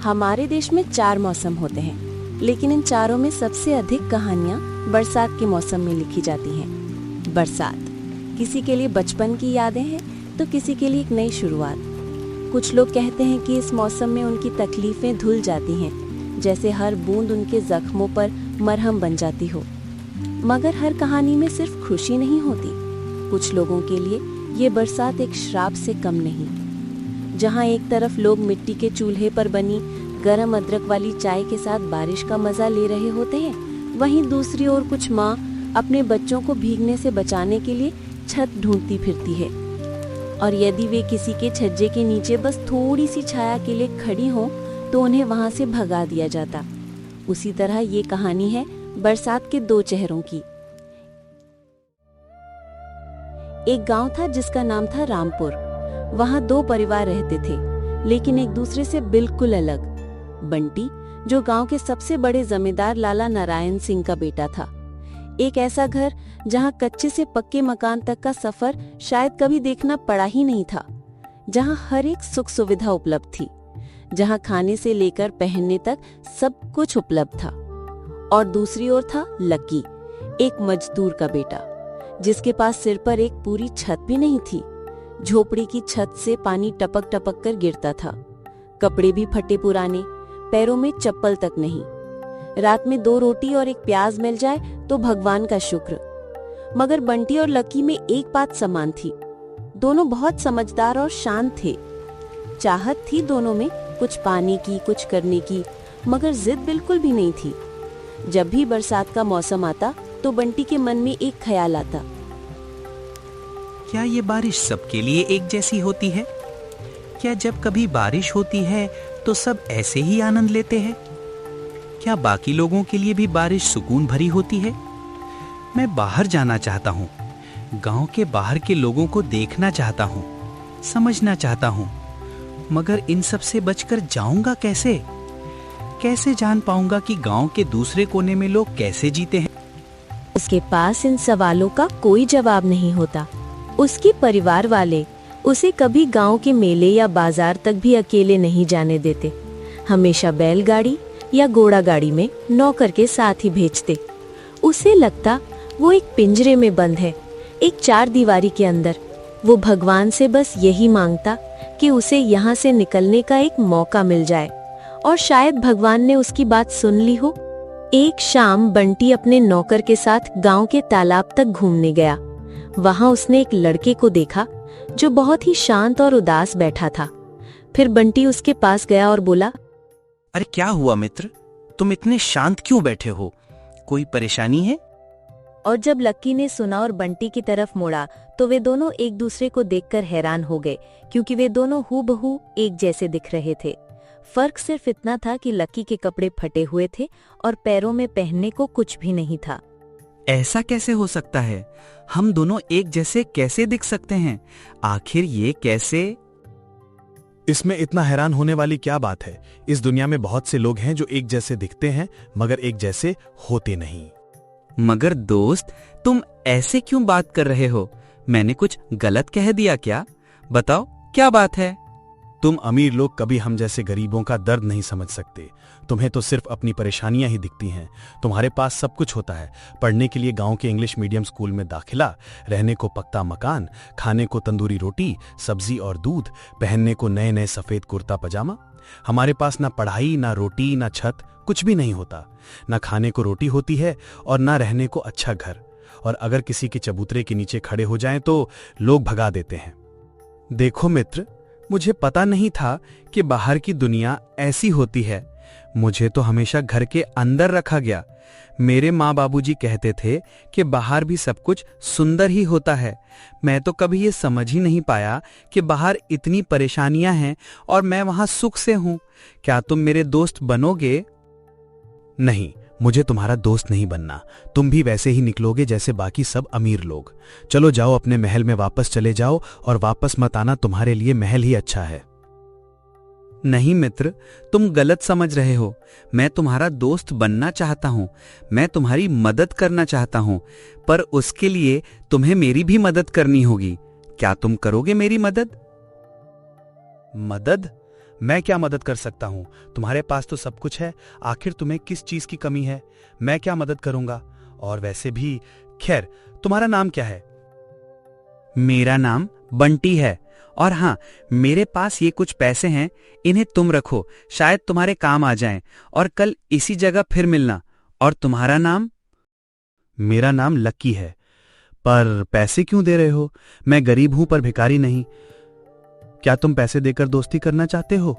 हमारे देश में 4 मौसम होते हैं, लेकिन इन चारों में सबसे अधिक कहानियां बरसात के मौसम में लिखी जाती हैं। बरसात किसी के लिए बचपन की यादें हैं तो किसी के लिए एक नई शुरुआत। कुछ लोग कहते हैं कि इस मौसम में उनकी तकलीफें धुल जाती हैं, जैसे हर बूंद उनके जख्मों पर मरहम बन जाती हो। मगर हर कहानी में सिर्फ खुशी नहीं होती। कुछ लोगों के लिए ये बरसात एक श्राप से कम नहीं। जहाँ एक तरफ लोग मिट्टी के चूल्हे पर बनी गरम अदरक वाली चाय के साथ बारिश का मजा ले रहे होते हैं, वहीं दूसरी ओर कुछ माँ अपने बच्चों को भीगने से बचाने के लिए छत ढूंढती फिरती है। और यदि वे किसी के छज्जे के नीचे बस थोड़ी सी छाया के लिए खड़ी हों तो उन्हें वहां से भगा दिया जाता। उसी तरह ये कहानी है बरसात के 2 चेहरों की। एक गांव था जिसका नाम था रामपुर। वहां 2 परिवार रहते थे, लेकिन एक दूसरे से बिल्कुल अलग। बंटी, जो गांव के सबसे बड़े जमींदार लाला नारायण सिंह का बेटा था। एक ऐसा घर जहां कच्चे से पक्के मकान तक का सफर शायद कभी देखना पड़ा ही नहीं था, जहां हर एक सुख सुविधा उपलब्ध थी, जहां खाने से लेकर पहनने तक सब कुछ उपलब्ध था। और दूसरी ओर था लकी, एक मजदूर का बेटा, जिसके पास सिर पर एक पूरी छत भी नहीं थी। झोपड़ी की छत से पानी टपक टपक कर गिरता था। कपड़े भी फटे पुराने, पैरों में चप्पल तक नहीं। रात में 2 रोटी और एक प्याज मिल जाए तो भगवान का शुक्र। मगर बंटी और लकी में एक बात समान थी, दोनों बहुत समझदार और शांत थे। चाहत थी दोनों में कुछ पाने की, कुछ करने की, मगर जिद बिल्कुल भी नहीं थी। जब भी बरसात का मौसम आता तो बंटी के मन में एक ख्याल आता, क्या ये बारिश सबके लिए एक जैसी होती है? क्या जब कभी बारिश होती है तो सब ऐसे ही आनंद लेते हैं? क्या बाकी लोगों के लिए भी बारिश सुकून भरी होती है? मैं बाहर जाना चाहता हूँ, गांव के बाहर के लोगों को देखना चाहता हूँ, समझना चाहता हूँ, मगर इन सब से बचकर जाऊंगा कैसे? कैसे जान पाऊंगा कि गांव के दूसरे कोने में लोग कैसे जीते हैं? उसके पास इन सवालों का कोई जवाब नहीं होता। उसके परिवार वाले उसे कभी गांव के मेले या बाजार तक भी अकेले नहीं जाने देते। हमेशा बैलगाड़ी या घोड़ा गाड़ी में नौकर के साथ ही भेजते। उसे लगता वो एक पिंजरे में बंद है, एक 4 दीवारी के अंदर। वो भगवान से बस यही मांगता कि उसे यहाँ से निकलने का एक मौका मिल जाए, और शायद भगवान ने उसकी बात सुन ली हो। एक शाम बंटी अपने नौकर के साथ गांव के तालाब तक घूमने गया। वहां उसने एक लड़के को देखा जो बहुत ही शांत और उदास बैठा था। फिर बंटी उसके पास गया और बोला, अरे क्या हुआ मित्र, तुम इतने शांत क्यों बैठे हो? कोई परेशानी है? और जब लक्की ने सुना और बंटी की तरफ मुड़ा तो वे दोनों एक दूसरे को देखकर हैरान हो गए, क्योंकि वे दोनों हूबहू एक जैसे दिख रहे थे। फर्क सिर्फ इतना था कि लक्की के कपड़े फटे हुए थे और पैरों में पहनने को कुछ भी नहीं था। ऐसा कैसे हो सकता है? हम दोनों एक जैसे कैसे दिख सकते हैं? आखिर ये कैसे? इसमें इतना हैरान होने वाली क्या बात है? इस दुनिया में बहुत से लोग हैं जो एक जैसे दिखते हैं मगर एक जैसे होते नहीं। मगर दोस्त, तुम ऐसे क्यों बात कर रहे हो? मैंने कुछ गलत कह दिया क्या? बताओ क्या बात है? तुम अमीर लोग कभी हम जैसे गरीबों का दर्द नहीं समझ सकते। तुम्हें तो सिर्फ अपनी परेशानियां ही दिखती हैं। तुम्हारे पास सब कुछ होता है, पढ़ने के लिए गांव के इंग्लिश मीडियम स्कूल में दाखिला, रहने को पक्का मकान, खाने को तंदूरी रोटी, सब्जी और दूध, पहनने को नए नए सफेद कुर्ता पजामा। हमारे पास ना पढ़ाई, ना रोटी, ना छत, कुछ भी नहीं होता। ना खाने को रोटी होती है और ना रहने को अच्छा घर। और अगर किसी के चबूतरे के नीचे खड़े हो जाएं तो लोग भगा देते हैं। देखो मित्र, मुझे पता नहीं था कि बाहर की दुनिया ऐसी होती है। मुझे तो हमेशा घर के अंदर रखा गया। मेरे माँ बाबूजी कहते थे कि बाहर भी सब कुछ सुंदर ही होता है। मैं तो कभी ये समझ ही नहीं पाया कि बाहर इतनी परेशानियां हैं और मैं वहां सुख से हूं। क्या तुम मेरे दोस्त बनोगे? नहीं, मुझे तुम्हारा दोस्त नहीं बनना। तुम भी वैसे ही निकलोगे जैसे बाकी सब अमीर लोग। चलो जाओ, अपने महल में वापस चले जाओ और वापस मत आना। तुम्हारे लिए महल ही अच्छा है। नहीं मित्र, तुम गलत समझ रहे हो। मैं तुम्हारा दोस्त बनना चाहता हूं, मैं तुम्हारी मदद करना चाहता हूं, पर उसके लिए तुम्हें मेरी भी मदद करनी होगी। क्या तुम करोगे मेरी मदद? मदद? मैं क्या मदद कर सकता हूँ? तुम्हारे पास तो सब कुछ है, आखिर तुम्हें किस चीज की कमी है? मैं क्या मदद करूंगा? और वैसे भी, खैर, तुम्हारा नाम क्या है? मेरा नाम बंटी है, और हाँ, मेरे पास ये कुछ पैसे हैं, इन्हें तुम रखो, शायद तुम्हारे काम आ जाएं, और कल इसी जगह फिर मिलना। और तुम्हारा नाम? मेरा नाम लक्की है। पर पैसे क्यों दे रहे हो? मैं गरीब हूं पर भिखारी नहीं। क्या तुम पैसे देकर दोस्ती करना चाहते हो?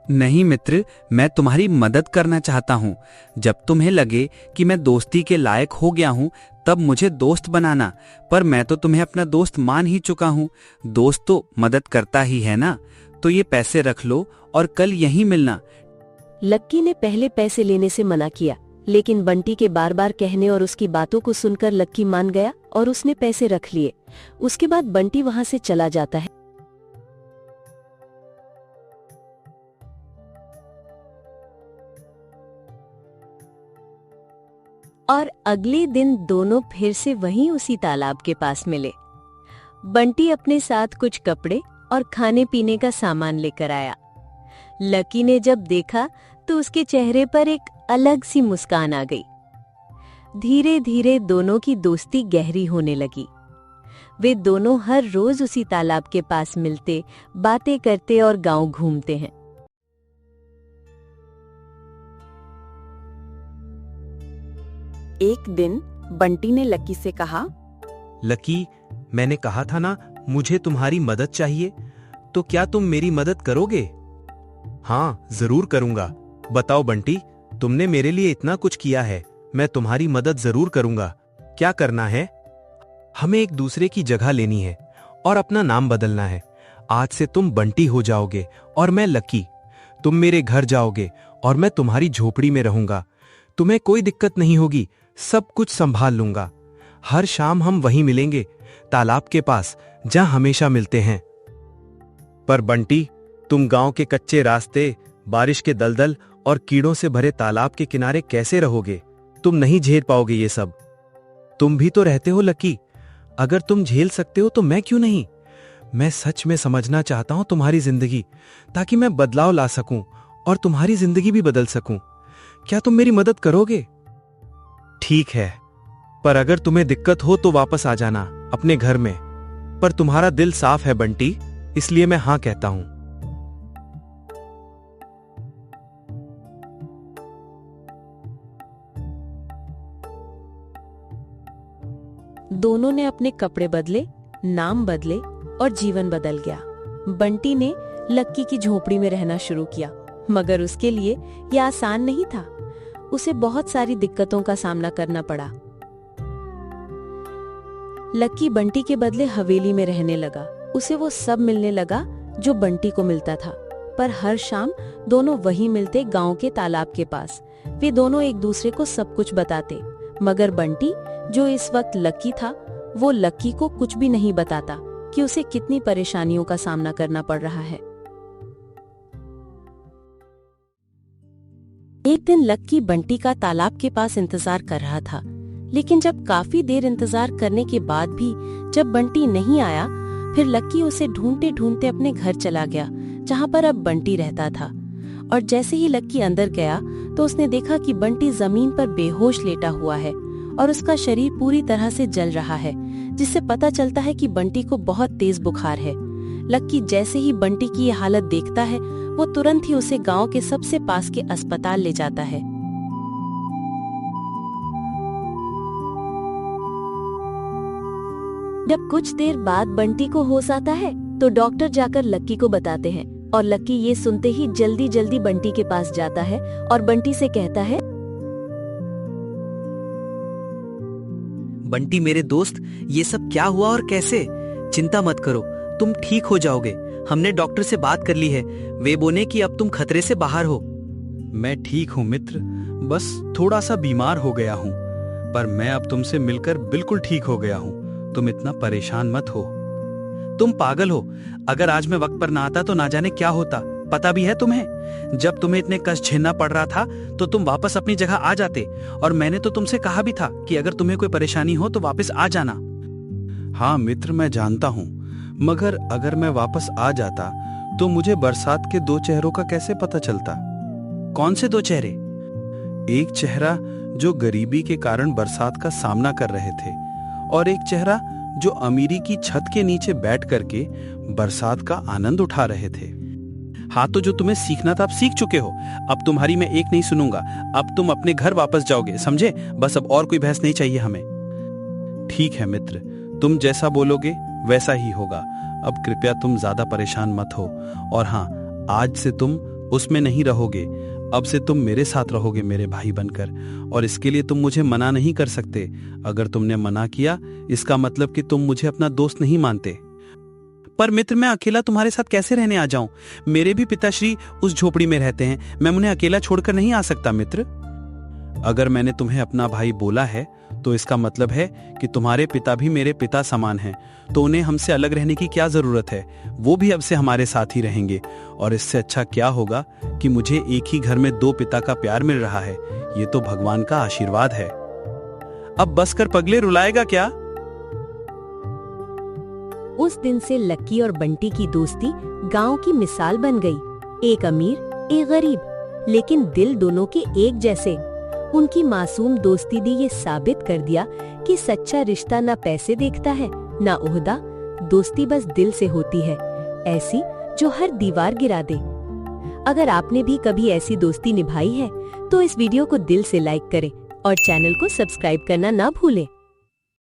नहीं मित्र, मैं तुम्हारी मदद करना चाहता हूँ। जब तुम्हें लगे कि मैं दोस्ती के लायक हो गया हूँ, तब मुझे दोस्त बनाना। पर मैं तो तुम्हें अपना दोस्त मान ही चुका हूँ। दोस्त तो मदद करता ही है ना। तो ये पैसे रख लो और कल यहीं मिलना। लक्की ने पहले पैसे लेने से मना किया, लेकिन बंटी के बार बार कहने और उसकी बातों को सुनकर लक्की मान गया और उसने पैसे रख लिए। उसके बाद बंटी वहां से चला जाता है। और अगले दिन दोनों फिर से वहीं उसी तालाब के पास मिले। बंटी अपने साथ कुछ कपड़े और खाने पीने का सामान लेकर आया। लकी ने जब देखा तो उसके चेहरे पर एक अलग सी मुस्कान आ गई। धीरे धीरे दोनों की दोस्ती गहरी होने लगी। वे दोनों हर रोज उसी तालाब के पास मिलते, बातें करते और गांव घूमते हैं। एक दिन बंटी ने लकी से कहा, लकी, मैंने कहा था ना मुझे तुम्हारी मदद चाहिए, तो क्या तुम मेरी मदद करोगे? हाँ, जरूर करूंगा। बताओ बंटी, तुमने मेरे लिए इतना कुछ किया है, मैं तुम्हारी मदद जरूर करूंगा। क्या करना है? हमें एक दूसरे की जगह लेनी है और अपना नाम बदलना है। आज से तुम बंटी हो जाओगे और मैं लकी। तुम मेरे घर जाओगे और मैं तुम्हारी झोपड़ी में रहूंगा। तुम्हें कोई दिक्कत नहीं होगी, सब कुछ संभाल लूंगा। हर शाम हम वहीं मिलेंगे, तालाब के पास, जहां हमेशा मिलते हैं। पर बंटी, तुम गांव के कच्चे रास्ते, बारिश के दलदल और कीड़ों से भरे तालाब के किनारे कैसे रहोगे? तुम नहीं झेल पाओगे ये सब। तुम भी तो रहते हो लकी, अगर तुम झेल सकते हो तो मैं क्यों नहीं? मैं सच में समझना चाहता हूं तुम्हारी जिंदगी, ताकि मैं बदलाव ला सकूं और तुम्हारी जिंदगी भी बदल सकूं। क्या तुम मेरी मदद करोगे? ठीक है, पर अगर तुम्हें दिक्कत हो तो वापस आ जाना अपने घर में। पर तुम्हारा दिल साफ है बंटी, इसलिए मैं हां कहता हूं। दोनों ने अपने कपड़े बदले, नाम बदले और जीवन बदल गया। बंटी ने लक्की की झोपड़ी में रहना शुरू किया, मगर उसके लिए यह आसान नहीं था। उसे बहुत सारी दिक्कतों का सामना करना पड़ा। लक्की बंटी के बदले हवेली में रहने लगा। उसे वो सब मिलने लगा जो बंटी को मिलता था। पर हर शाम दोनों वहीं मिलते, गांव के तालाब के पास। वे दोनों एक दूसरे को सब कुछ बताते, मगर बंटी, जो इस वक्त लक्की था, वो लक्की को कुछ भी नहीं बताता कि उसे कितनी परेशानियों का सामना करना पड़ रहा है। एक दिन लक्की बंटी का तालाब के पास इंतजार कर रहा था, लेकिन जब काफी देर इंतजार करने के बाद भी जब बंटी नहीं आया, फिर लक्की उसे ढूंढते ढूंढते अपने घर चला गया, जहां पर अब बंटी रहता था। और जैसे ही लक्की अंदर गया तो उसने देखा कि बंटी जमीन पर बेहोश लेटा हुआ है और उसका शरीर पूरी तरह से जल रहा है, जिससे पता चलता है कि बंटी को बहुत तेज बुखार है। लक्की जैसे ही बंटी की ये हालत देखता है, वो तुरंत ही उसे गांव के सबसे पास के अस्पताल ले जाता है। जब कुछ देर बाद बंटी को होश आता है तो डॉक्टर जाकर लक्की को बताते हैं, और लक्की ये सुनते ही जल्दी जल्दी बंटी के पास जाता है और बंटी से कहता है, बंटी मेरे दोस्त, ये सब क्या हुआ और कैसे? चिंता मत करो, तुम ठीक हो जाओगे। हमने डॉक्टर से बात कर ली है, वे बोले कि अब तुम खतरे से बाहर हो। मैं ठीक हूं मित्र, बस थोड़ा सा बीमार हो गया हूं, पर मैं अब तुमसे मिलकर बिल्कुल ठीक हो गया हूं। तुम इतना परेशान मत हो। तुम पागल हो, अगर आज मैं वक्त पर ना आता तो ना जाने क्या होता। पता भी है तुम्हें, जब तुम्हें इतने कष्ट झेलना पड़ रहा था तो तुम वापस अपनी जगह आ जाते, और मैंने तो तुमसे कहा भी था कि अगर तुम्हें कोई परेशानी हो तो वापस आ जाना। हाँ मित्र, मैं जानता हूं, मगर अगर मैं वापस आ जाता तो मुझे बरसात के दो चेहरों का कैसे पता चलता? कौन से दो चेहरे? एक चेहरा जो गरीबी के कारण बरसात का सामना कर रहे थे, और एक चेहरा जो अमीरी की छत के नीचे बैठ करके बरसात का आनंद उठा रहे थे। हाँ, तो जो तुम्हें सीखना था आप सीख चुके हो। अब तुम्हारी मैं एक नहीं सुनूंगा। अब तुम अपने घर वापस जाओगे, समझे? बस अब और कोई बहस नहीं चाहिए हमें। ठीक है मित्र, तुम जैसा बोलोगे वैसा ही होगा। अब कृपया तुम ज्यादा परेशान मत हो। और हाँ, आज से तुम उसमें नहीं रहोगे, अब से तुम मेरे साथ रहोगे, मेरे भाई बनकर। और इसके लिए तुम मुझे मना नहीं कर सकते। अगर तुमने मना किया, इसका मतलब कि तुम मुझे अपना दोस्त नहीं मानते। पर मित्र, मैं अकेला तुम्हारे साथ कैसे रहने आ जाऊं? मेरे भी पिताश्री उस झोपड़ी में रहते हैं, मैं उन्हें अकेला छोड़कर नहीं आ सकता मित्र। अगर मैंने तुम्हें अपना भाई बोला है तो इसका मतलब है कि तुम्हारे पिता भी मेरे पिता समान हैं, तो उन्हें हमसे अलग रहने की क्या जरूरत है? वो भी अब से हमारे साथ ही रहेंगे। और इससे अच्छा क्या होगा कि मुझे एक ही घर में दो पिता का प्यार मिल रहा है। ये तो भगवान का आशीर्वाद है। अब बस कर पगले, रुलाएगा क्या? उस दिन से लक्की और बंटी की दोस्ती गांव की मिसाल बन गई। एक अमीर, एक गरीब, लेकिन दिल दोनों के एक जैसे। उनकी मासूम दोस्ती ने ये साबित कर दिया कि सच्चा रिश्ता ना पैसे देखता है, ना ओहदा। दोस्ती बस दिल से होती है, ऐसी जो हर दीवार गिरा दे। अगर आपने भी कभी ऐसी दोस्ती निभाई है तो इस वीडियो को दिल से लाइक करें और चैनल को सब्सक्राइब करना ना भूलें।